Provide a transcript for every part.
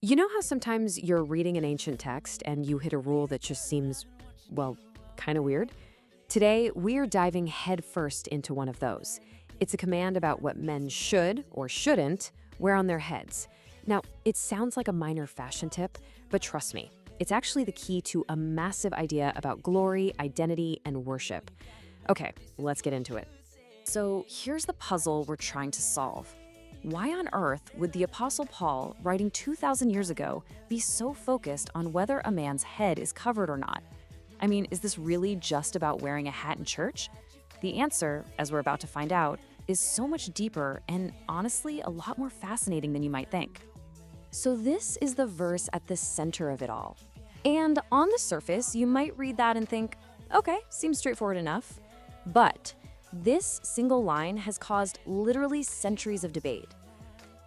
You know how sometimes you're reading an ancient text and you hit a rule that just seems, well, kind of weird? Today, we're diving headfirst into one of those. It's a command about what men should or shouldn't wear on their heads. Now, it sounds like a minor fashion tip, but trust me, it's actually the key to a massive idea about glory, identity, and worship. Okay, let's get into it. So here's the puzzle we're trying to solve. Why on earth would the Apostle Paul, writing 2,000 years ago, be so focused on whether a man's head is covered or not? I mean, is this really just about wearing a hat in church? The answer, as we're about to find out, is so much deeper and honestly a lot more fascinating than you might think. So, this is the verse at the center of it all. And on the surface, you might read that and think, okay, seems straightforward enough. But this single line has caused literally centuries of debate.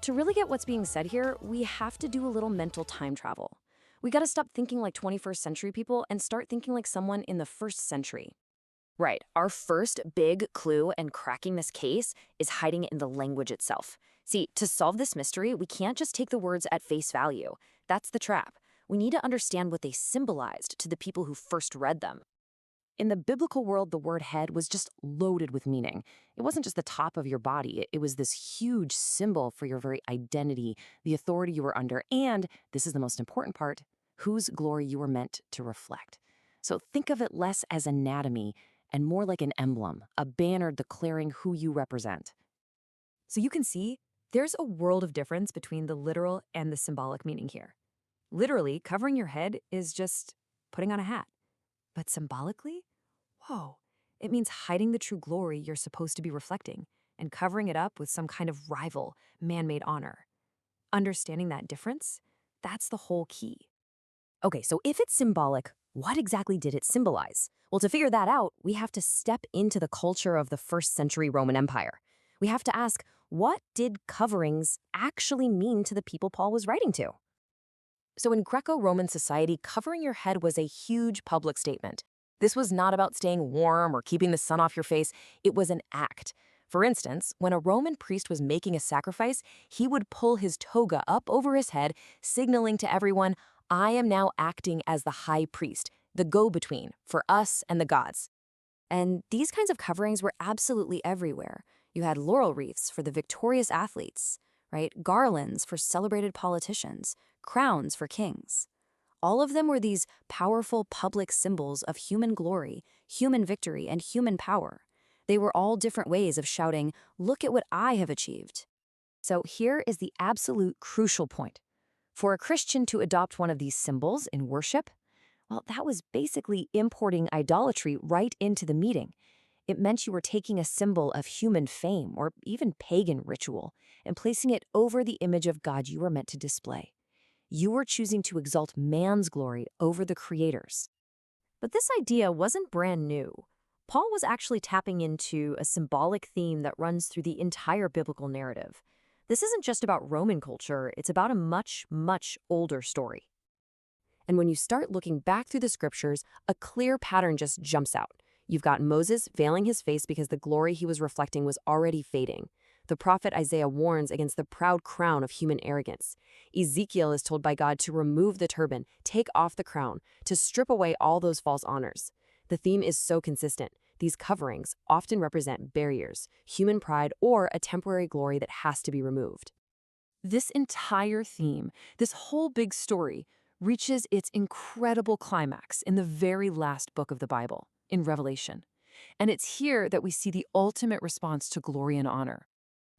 To really get what's being said here, we have to do a little mental time travel. We gotta stop thinking like 21st century people and start thinking like someone in the first century. Right, our first big clue in cracking this case is hiding in the language itself. See, to solve this mystery, we can't just take the words at face value. That's the trap. We need to understand what they symbolized to the people who first read them. In the biblical world, the word head was just loaded with meaning. It wasn't just the top of your body, it was this huge symbol for your very identity, the authority you were under, and this is the most important part, whose glory you were meant to reflect. So think of it less as anatomy and more like an emblem, a banner declaring who you represent. So you can see, there's a world of difference between the literal and the symbolic meaning here. Literally, covering your head is just putting on a hat. But symbolically, whoa, it means hiding the true glory you're supposed to be reflecting and covering it up with some kind of rival, man made honor. Understanding that difference, that's the whole key. Okay, so if it's symbolic, what exactly did it symbolize? Well, to figure that out, we have to step into the culture of the first century Roman Empire. We have to ask, what did coverings actually mean to the people Paul was writing to? So in Greco-Roman society, covering your head was a huge public statement. This was not about staying warm or keeping the sun off your face. It was an act. For instance, when a Roman priest was making a sacrifice, he would pull his toga up over his head, signaling to everyone, I am now acting as the high priest, the go-between for us and the gods. And these kinds of coverings were absolutely everywhere. You had laurel wreaths for the victorious athletes, right? Garlands for celebrated politicians, crowns for kings. All of them were these powerful public symbols of human glory, human victory, and human power. They were all different ways of shouting, look at what I have achieved. So here is the absolute crucial point. For a Christian to adopt one of these symbols in worship, well, that was basically importing idolatry right into the meeting. It meant you were taking a symbol of human fame or even pagan ritual and placing it over the image of God you were meant to display. You were choosing to exalt man's glory over the Creator's. But this idea wasn't brand new. Paul was actually tapping into a symbolic theme that runs through the entire biblical narrative. This isn't just about Roman culture, it's about a much, much older story. And when you start looking back through the scriptures, a clear pattern just jumps out. You've got Moses veiling his face because the glory he was reflecting was already fading. The prophet Isaiah warns against the proud crown of human arrogance. Ezekiel is told by God to remove the turban, take off the crown, to strip away all those false honors. The theme is so consistent. These coverings often represent barriers, human pride, or a temporary glory that has to be removed. This entire theme, this whole big story, reaches its incredible climax in the very last book of the Bible, in Revelation. And it's here that we see the ultimate response to glory and honor.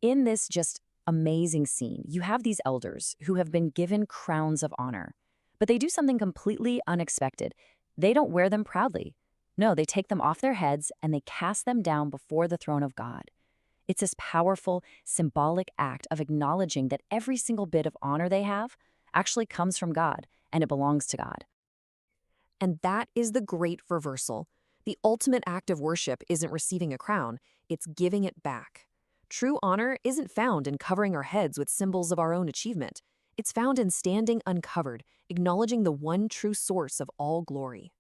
In this just amazing scene, you have these elders who have been given crowns of honor, but they do something completely unexpected. They don't wear them proudly. No, they take them off their heads and they cast them down before the throne of God. It's this powerful, symbolic act of acknowledging that every single bit of honor they have actually comes from God and it belongs to God. And that is the great reversal. The ultimate act of worship isn't receiving a crown, it's giving it back. True honor isn't found in covering our heads with symbols of our own achievement. It's found in standing uncovered, acknowledging the one true source of all glory.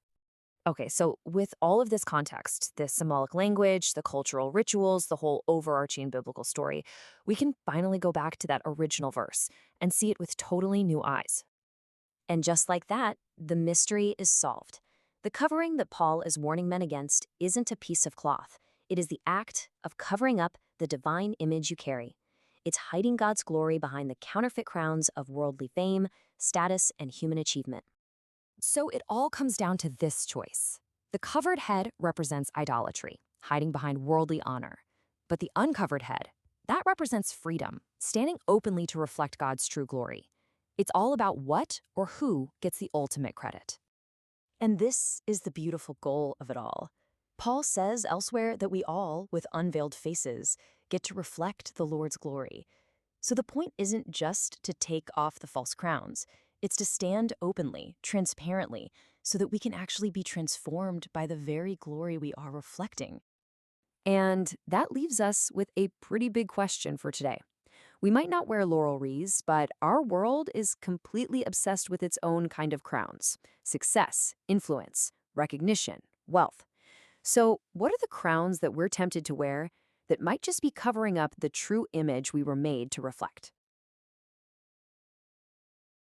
Okay, so with all of this context, the symbolic language, the cultural rituals, the whole overarching biblical story, we can finally go back to that original verse and see it with totally new eyes. And just like that, the mystery is solved. The covering that Paul is warning men against isn't a piece of cloth. It is the act of covering up the divine image you carry. It's hiding God's glory behind the counterfeit crowns of worldly fame, status, and human achievement. So it all comes down to this choice. The covered head represents idolatry, hiding behind worldly honor. But the uncovered head, that represents freedom, standing openly to reflect God's true glory. It's all about what or who gets the ultimate credit. And this is the beautiful goal of it all. Paul says elsewhere that we all, with unveiled faces, get to reflect the Lord's glory. So the point isn't just to take off the false crowns. It's to stand openly, transparently, so that we can actually be transformed by the very glory we are reflecting. And that leaves us with a pretty big question for today. We might not wear laurel wreaths, but our world is completely obsessed with its own kind of crowns: success, influence, recognition, wealth. So, what are the crowns that we're tempted to wear that might just be covering up the true image we were made to reflect?